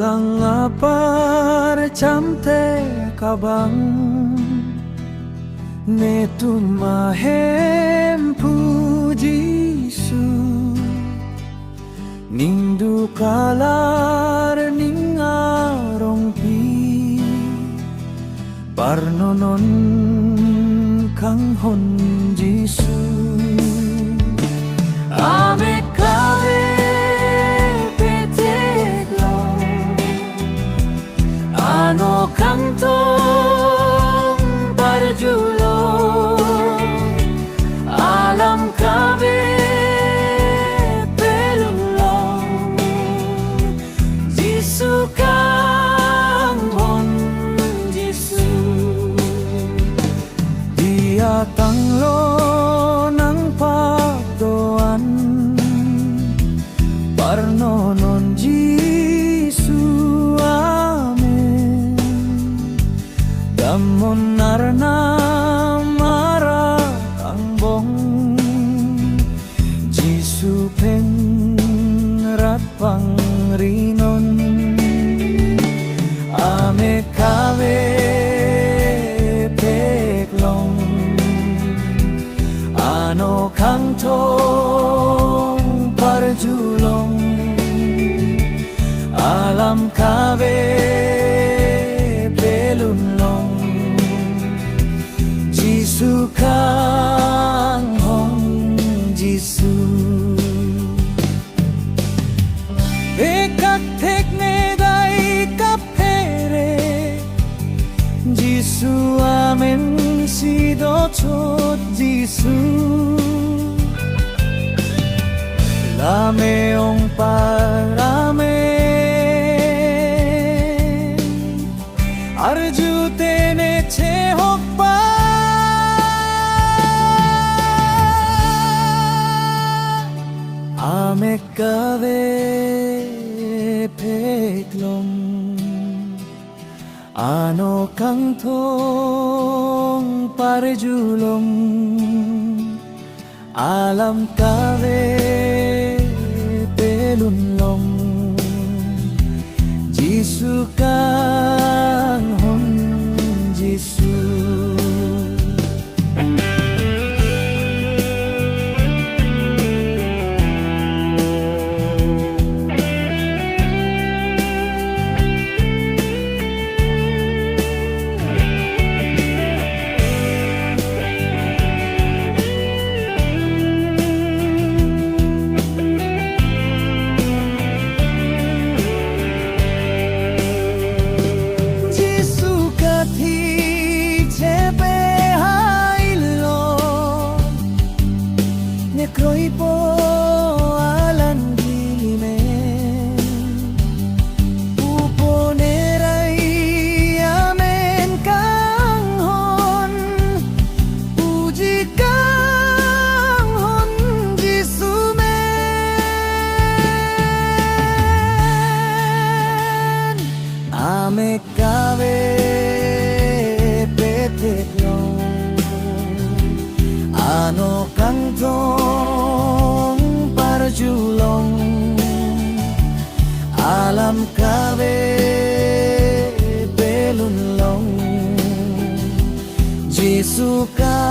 lang apar chamte kabang ne tumahem pujisu Nindu kalar ning arong pi Parnonon kang hon Jisu Ame kawe peteglong Ano kang tong parjulong Alam kawe Kang hon Jisu Dia tanglo ng pagdoan Parnonon Jisu amen Damon narna mara ang bong Jisu pengrat pangrinon Ame kawe peklong Ano kang tong parjulong Alam kawe pelunlong Jisu kang hong Jisu Ekak tekne dai kapere Jisu amen sido chot Jisu Lameong parame Arju tene chehok pa Ame kave peklong Ano kang tong parjulong Alam kawe pelunlong Jisu kang hon Jisu Nekroy po alan gilimen Uponeray amen kang hon Puji kang hon Jisu men Ame kawe peteklong Ano kang tong parjulong Alam kawe belunlong Jisu ka